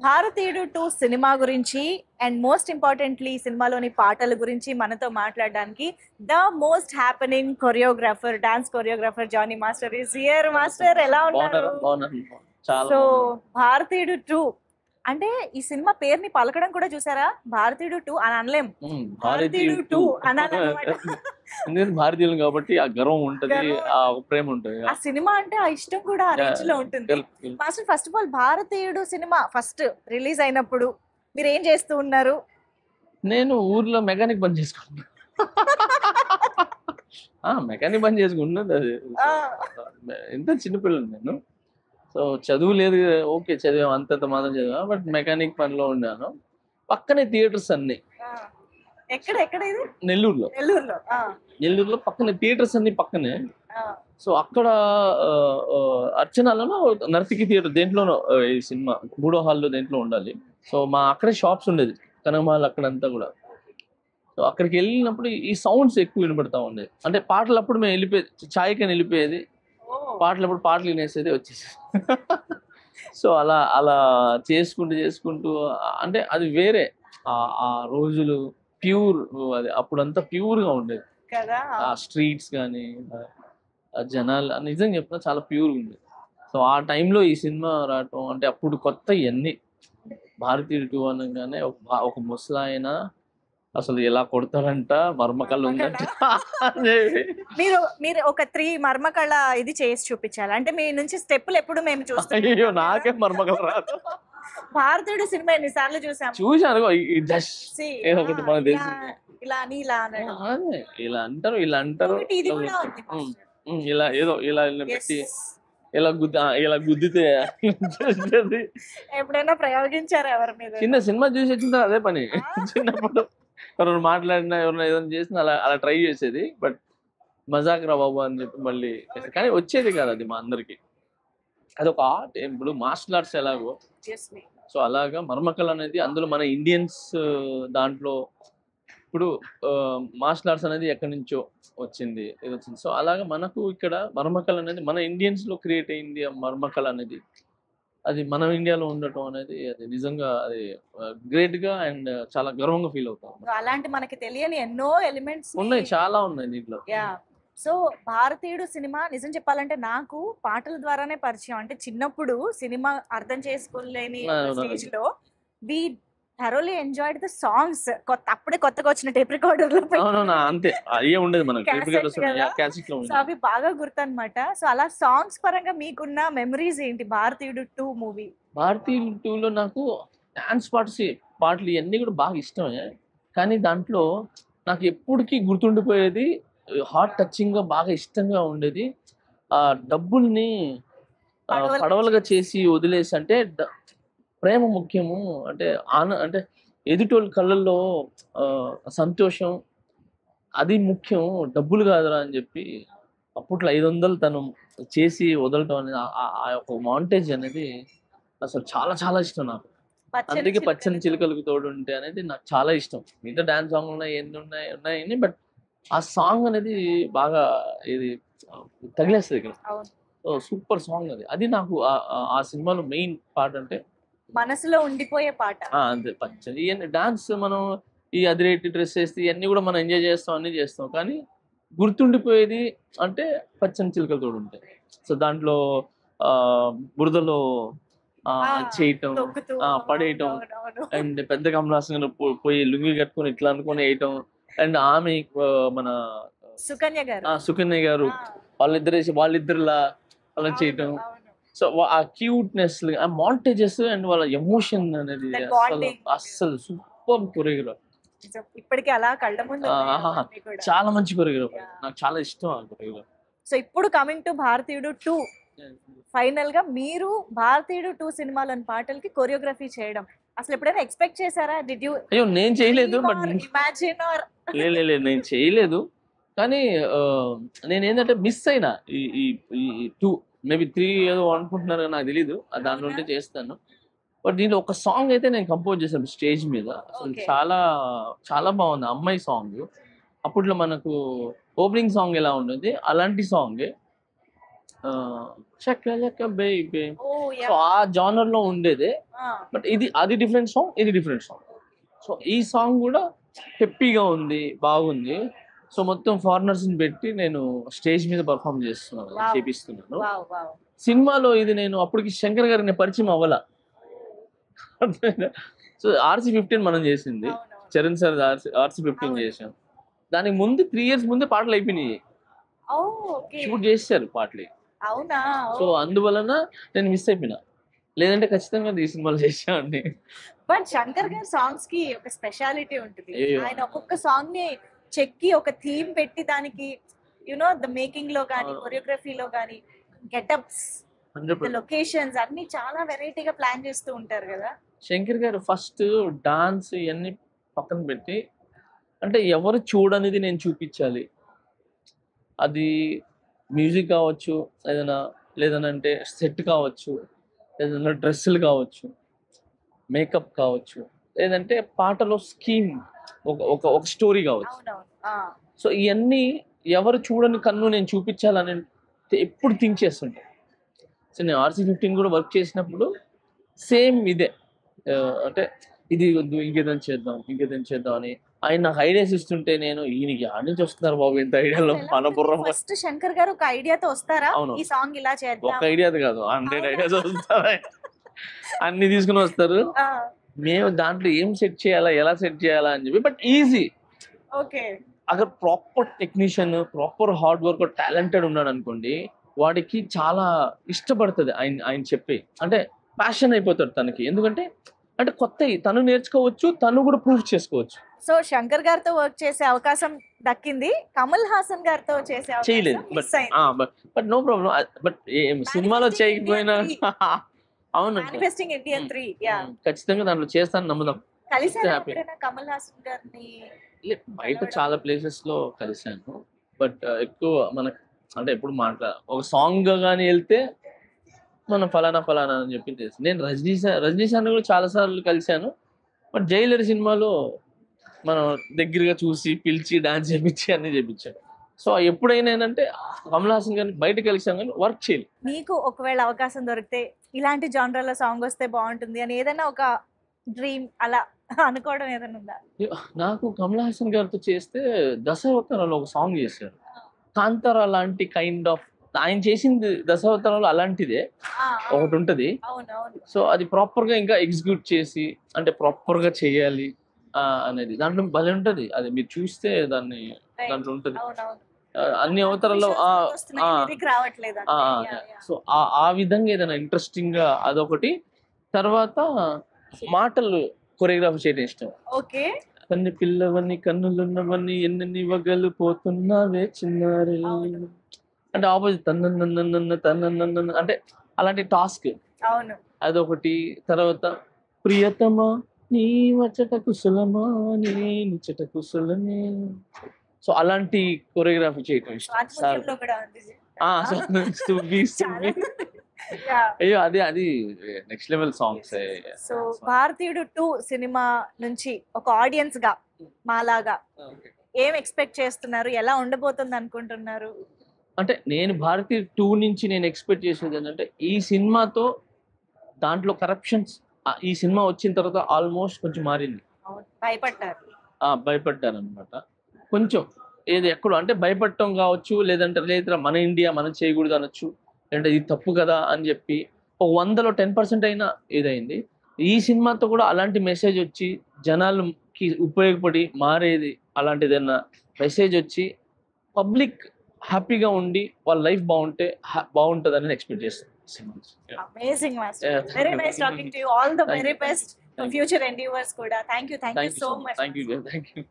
భారతీయుడు 2 సినిమా గురించి and most importantly సినిమాలోని పాటల గురించి మనతో మాట్లాడడానికి the most happening choreographer dance choreographer Jani master is here. Master ఎలా ఉన్నారు? సో భారతీయుడు 2 అంటే ఈ సినిమా పేరుని పలకడం కూడా చూసారా, భారతీయుడు 2 అని అనలేం, భారతీయుడు 2 అనాలన్నమాట. భారతీయులు కాబట్టి ఆ గర్వం ఉంటది, ఆ ప్రేమ ఉంటది, ఆ సినిమా అంటే ఆ ఇష్టం కూడా ఆ రేంజ్ లో ఉంటుంది. మాస్టర్ ఫస్ట్ ఆఫ్ ఆల్ భారతీయుడు సినిమా ఫస్ట్ రిలీజ్ అయినప్పుడు మీరు ఏం చేస్తూ ఉన్నారు? నేను ఊర్లో మెకానిక్ పని చేసుకుంటున్నా. మెకానిక్ పని చేసుకుంటున్నది. అది ఎంత చిన్నపిల్లలు నేను. సో చదువు లేదు, ఓకే చదివాం అంతంత మాత్రం చదివా, బట్ మెకానిక్ పనిలో ఉన్నాను. పక్కనే థియేటర్స్ అన్ని. ఎక్కడ ఎక్కడ ఇది? నెల్లూరులో. నెల్లూరులో పక్కనే థియేటర్స్ అన్ని పక్కనే. సో అక్కడ అర్చనాలలో నర్తికి థియేటర్ దేంట్లోనో ఈ సినిమా 3వ హాల్లో దేంట్లో ఉండాలి. సో మా అక్కడే షాప్స్ ఉండేది, కనకమాల్ అక్కడంతా కూడా. సో అక్కడికి వెళ్ళినప్పుడు ఈ సౌండ్స్ ఎక్కువ వినపడతా ఉండేది. అంటే పాటలు అప్పుడు మేము వెళ్ళిపోయేది, ఛాయ్కని వెళ్ళిపోయేది, పాటలు అప్పుడు పాటలు వినేసేది వచ్చేసి. సో అలా అలా చేసుకుంటూ అంటే అది వేరే ఆ రోజులు ప్యూర్, అది అప్పుడంతా ప్యూర్గా ఉండేది కదా. ఆ స్ట్రీట్స్ కానీ జనాలు నిజంగా చెప్తున్నా చాలా ప్యూర్గా ఉండేది. సో ఆ టైంలో ఈ సినిమా రావటం అంటే అప్పుడు కొత్త ఇవన్నీ. భారతీయుడు 2 అనగానే ఒక ముసలాయన అసలు ఎలా కొడతాడంట, మర్మకళ ఉందంట. మీరు ఒక 3 మర్మకళ ఇది చేసి చూపించాలి అంటే మీ నుంచి స్టెప్పులు ఎప్పుడు మేము చూస్తాం. అయ్యో నాకే మర్మకళ రాదు. భారతీయుడు సినిమా ఎన్నిసార్లు చూసాను. ఒకటి మనకు తెలుసు, ఇలా అని ఇలా ఇలా అంటారు ఇలా అంటారు, ఇలా ఏదో ఇలా పెట్టి ఇలా గుద్దితే. ఎప్పుడైనా ప్రయోగించారు ఎవరి మీద? చిన్న సినిమా చూసి వచ్చిన అదే పని. చిన్నప్పుడు ఎవరైనా మాట్లాడినా ఎవరైనా ఏదైనా చేసినా అలా అలా ట్రై చేసేది. బట్ మజాక్ రా బాబు అని చెప్పి మళ్ళీ, కానీ వచ్చేది కాదు అది మా అందరికి. అది ఒక ఆర్ట్. ఇప్పుడు మార్షల్ ఆర్ట్స్ ఎలాగో, సో అలాగా మర్మకళ అనేది అందులో మన ఇండియన్స్ దాంట్లో ఇప్పుడు మార్షల్ ఆర్ట్స్ అనేది ఎక్కడి నుంచో వచ్చింది, ఇది వచ్చింది. సో అలాగా మనకు ఇక్కడ మర్మకళ అనేది మన ఇండియన్స్ లో క్రియేట్ అయింది. ఆ మర్మకళ అనేది అది మన ఇండియాలో ఉండటం అనేది అది నిజంగా అది గ్రేట్ గా అండ్ చాలా గర్వంగా ఫీల్ అవుతాం. అలాంటి మనకి తెలియని ఎన్నో ఎలిమెంట్స్ ఉన్నాయి, చాలా ఉన్నాయి దీంట్లో. సో భారతీయుడు సినిమా నిజం చెప్పాలంటే నాకు పాటల ద్వారానే పరిచయం. అంటే చిన్నప్పుడు సినిమా అర్థం చేసుకోలేని స్టేజ్ లో we thoroughly enjoyed the songs. అప్పుడే కొత్తగా వచ్చిన టేప్ రికార్డర్ లో అంతే అయ్యే ఉండేది మనకి, అవి బాగా గుర్తు అనమాట. సో అలా సాంగ్స్ పరంగా మీకున్న మెమరీస్ ఏంటి భారతీయుడు 2 మూవీ? భారతీయుడు 2 లో నాకు డాన్స్ పాటలు ఇవన్నీ కూడా బాగా ఇష్టమే. కానీ దాంట్లో నాకు ఎప్పటికీ గుర్తుండిపోయేది, హార్ట్ టచింగ్ గా బాగా ఇష్టంగా ఉండేది, ఆ డబ్బుల్ని పడవలుగా చేసి వదిలేసి, అంటే ప్రేమ ముఖ్యము, అంటే అంటే ఎదుటోళ్ళ కళ్ళల్లో సంతోషం అది ముఖ్యం, డబ్బులు కాదురా అని చెప్పి అప్పట్లో 500 తను చేసి వదలటం అనేది ఆ యొక్క మాంటేజ్ అనేది అసలు చాలా చాలా ఇష్టం నాకు. అందుకే పచ్చని చిలుకలకు తోడు ఉంటే అనేది నాకు చాలా ఇష్టం. మిగతా డాన్స్ సాంగ్ ఉన్నాయి, ఎన్ని ఉన్నాయి, బట్ ఆ సాంగ్ అనేది బాగా ఇది తగిలేస్తుంది ఇక్కడ. సూపర్ సాంగ్ అది నాకు ఆ సినిమాలో మెయిన్ పార్ట్, అంటే మనసులో ఉండిపోయే పాట. అంతే. పచ్చని ఇవన్నీ డాన్స్ మనం ఈ అదిరేటి డ్రెస్ వేస్తే ఇవన్నీ కూడా మనం ఎంజాయ్ చేస్తాం, అన్ని చేస్తాం, కానీ గుర్తుండిపోయేది అంటే పచ్చని చిలుకలతో ఉంటాయి. సో దాంట్లో బురదలో చేయటం, పడేయటం, అండ్ పెద్ద కమలాసంగా పోయి లుంగి కట్టుకొని ఇట్లా అనుకొని వేయటం, అండ్ ఆమె మన సుకన్య గారు వాళ్ళిద్దరులా అలా చేయటం. సో ఆ క్యూట్నెస్, ఆ మాంటేజెస్ అండ్ వాళ్ళ ఎమోషన్ అనేది అస్సలు సూపర్ కొరియోగ్రాఫ్. ఇప్పటికీ అలా కళ్ళ ముందు చాలా మంచి కొరియోగ్రాఫ్, నాకు చాలా ఇష్టం ఆ కొరియోగ్రాఫ్. సో ఇప్పుడు కమింగ్ టు భారతీయుడు 2, ఫైనల్ గా మీరు భారతీయుడు 2 సినిమాలోని పాటలకి కొరియోగ్రఫీ చేయడం అసలు ఎప్పుడైనా ఎక్స్పెక్ట్ చేశారా? Did you? అయ్యో నేను చేయలేదు, బట్ ఇమాజిన్ ఆర్ లేదు నేను చేయలేదు. కానీ నేను ఏంటంటే మిస్ అయినా ఈ 2 మేబీ 3 ఏదో అనుకుంటున్నారు, నాకు తెలీదు, దాంట్లో ఉంటే చేస్తాను. బట్ దీంట్లో ఒక సాంగ్ అయితే నేను కంపోజ్ చేశాను స్టేజ్ మీద, అసలు చాలా చాలా బాగుంది. అమ్మాయి సాంగ్, అప్పట్లో మనకు ఓపెనింగ్ సాంగ్ ఎలా ఉండేది అలాంటి సాంగ్, బేబీ. సో ఆ జానర్ లో ఉండేది. బట్ అది డిఫరెంట్ సాంగ్, ఇది డిఫరెంట్ సాంగ్. సో ఈ సాంగ్ కూడా పెప్పీగా ఉంది, బాగుంది. సో మొత్తం ఫారినర్స్ ని పెట్టి నేను స్టేజ్ మీద పర్ఫామ్ చేపిస్తున్నాను. సినిమాలో ఇది నేను అప్పటికి శంకర్ గారికి నేను పరిచయం అవ్వాల. సో RC15 మనం చేసింది, చరణ్ సార్ RC15 చేసాం. దానికి ముందు 3 years ముందే పాటలు అయిపోయినాయి, షూట్ చేశారు పాటలు. సో అందువలన నేను మిస్ అయిపోయినా, లేదంటే ఖచ్చితంగా ఈ సినిమాలో చేసామండి. బట్ శంకర్ గారి సాంగ్స్ కి ఒక స్పెషాలిటీ ఉంటుంది. ఆయన ఒక్కొక్క సాంగ్ ని చెక్కి ఒక థీమ్ పెట్టి దానికి ద మేకింగ్ లో గానీ, కొరియోగ్రఫీలో గానీ, గెటప్స్, లొకేషన్స్ అన్ని చాలా వెరైటీగా ప్లాన్ చేస్తూ ఉంటారు కదా. శంకర్ గారు ఫస్ట్ డాన్స్ ఇవన్నీ పక్కన పెట్టి, అంటే ఎవరు చూడనిది నేను చూపించాలి. అది మ్యూజిక్ కావచ్చు, లేదనంటే సెట్ కావచ్చు, ఏదైనా డ్రెస్సులు కావచ్చు, మేకప్ కావచ్చు, లేదంటే పాటలో స్కీమ్, ఒక స్టోరీ కావచ్చు. సో ఇవన్నీ ఎవరు చూడని కన్ను నేను చూపించాలని ఎప్పుడు థింక్ చేస్తుంటే. సో నేను RC15 కూడా వర్క్ చేసినప్పుడు సేమ్ ఇదే, అంటే ఇది వద్దు, ఇంకేదైనా చేద్దాం అని ఆయన నాకు ఐడియాస్ ఇస్తుంటే నేను ఈయనకి ఆడి నుంచి వస్తున్నారు బాబు ఇంత ఐడియాలో మన బుర్ర. ఫస్ట్ శంకర్ గారు ఒక ఐడియాతో వస్తారా, ఈ సాంగ్ ఇలా చేద్దాం, ఒక ఐడియాతో కాదు 100 ఐడియాస్ వస్తారు, అన్ని తీసుకుని వస్తారు. మేము దాంట్లో ఏం సెట్ చేయాలా, ఎలా సెట్ చేయాలా అని చెప్పి. బట్ ఈజీ, అక్కడ proper technician, proper hard work, talented ఉన్నాడు అనుకోండి, వాడికి చాలా ఇష్టపడుతుంది ఆయన చెప్పి, అంటే ప్యాషన్ అయిపోతాడు తనకి. ఎందుకంటే అంటే కొత్తవి తను నేర్చుకోవచ్చు, తను కూడా ప్రూవ్ చేసుకోవచ్చు. సో శంకర్ గారితో వర్క్ చేసే అవకాశం దక్కింది, కమల్ హాసన్ గారితో చేయలేదు. But no problem. బట్ సినిమాలో చేయకపోయినా అవును, ఖచ్చితంగా దాంట్లో చేస్తాను నమ్ముదాం. కమల్ హాసన్ గారిని బయట చాలా ప్లేసెస్ లో కలిసాను, బట్ ఎక్కువ మనకు అంటే ఎప్పుడు ఒక సాంగ్ గానీ వెళ్తే మనం ఫలానా అని చెప్పి తెలుసు. నేను రజనీ సార్ని కూడా చాలా సార్లు కలిశాను, బట్ జైలర్ సినిమాలో మనం దగ్గరగా చూసి పిలిచి డాన్స్ చేపించి అన్ని చేపించాను. సో ఎప్పుడైనా ఏంటంటే కమల్ హాసన్ గారిని బయట కలిసాం కానీ వర్క్ చేయాలి. మీకు ఒకవేళ అవకాశం దొరికితే ఇలాంటి జానర్లో సాంగ్ వస్తే బాగుంటుంది అని ఏదైనా ఒక డ్రీమ్ అలా అనుకోవడం ఏదైనా ఉందా? నాకు కమల్ హాసన్ గారితో చేస్తే దశావతారాలు ఒక సాంగ్ చేశారు, కాంతారా లాంటి కైండ్ ఆఫ్. ఆయన చేసింది దశావతారాలు అలాంటిదే ఒకటి ఉంటది. సో అది ప్రాపర్ గా ఇంకా ఎగ్జిక్యూట్ చేసి, అంటే ప్రాపర్ గా చేయాలి అనేది దాంట్లో భలే ఉంటది. అది మీరు చూస్తే దాంట్లో ఉంటది అన్ని అవతారాల్లో. సో ఆ విధంగా ఏదైనా ఇంట్రెస్టింగ్ గా అదొకటి. తర్వాత మాటలు కొరియోగ్రాఫీ చేయడం ఇష్టం. కన్ను పిల్లవన్నీ కన్నులున్నవన్నీ ఎన్ని వగలు పోతున్నావే చిన్నారే, అంటే ఆపోజిట్ తన్న అంటే అలాంటి టాస్క్ అదొకటి. తర్వాత ప్రియతమా నీ వచ్చట కుశలమా నీ నిచ్చట కుశలమే, సో అలాంటి కొరియోగ్రఫీ చేయటం ఇష్టం. అయ్యో అది నెక్స్ట్ లెవెల్ సాంగ్స్. సో భారతీయుడు 2 సినిమా నుంచి ఒక ఆడియన్స్ గా మాలాగా ఏం ఎక్స్పెక్ట్ చేస్తున్నారు, ఎలా ఉండబోతుంది అనుకుంటున్నారు? అంటే నేను భారతీయ 2 నుంచి నేను ఎక్స్పెక్ట్ చేసేది ఏంటంటే, ఈ సినిమాతో దాంట్లో కరప్షన్స్ ఈ సినిమా వచ్చిన తర్వాత ఆల్మోస్ట్ కొంచెం మారింది. భయపడ్డారు అనమాట కొంచెం. ఏది ఎక్కడో అంటే భయపడటం కావచ్చు, లేదా మన ఇండియా మనం చేయకూడదు అనొచ్చు, లేదంటే ఇది తప్పు కదా అని చెప్పి ఒక 100లో 10% అయినా ఏదైంది. ఈ సినిమాతో కూడా అలాంటి మెసేజ్ వచ్చి జనాలకి ఉపయోగపడి మారేది, అలాంటిది ఏదైనా మెసేజ్ వచ్చి పబ్లిక్ హ్యాపీగా ఉండి వాళ్ళ లైఫ్ బాగుంటుందని ఎక్స్పెక్ట్ చేస్తాను. Amazing master. Very nice talking to you. All the very best for future endeavors kuda. Thank you so much. Thank you.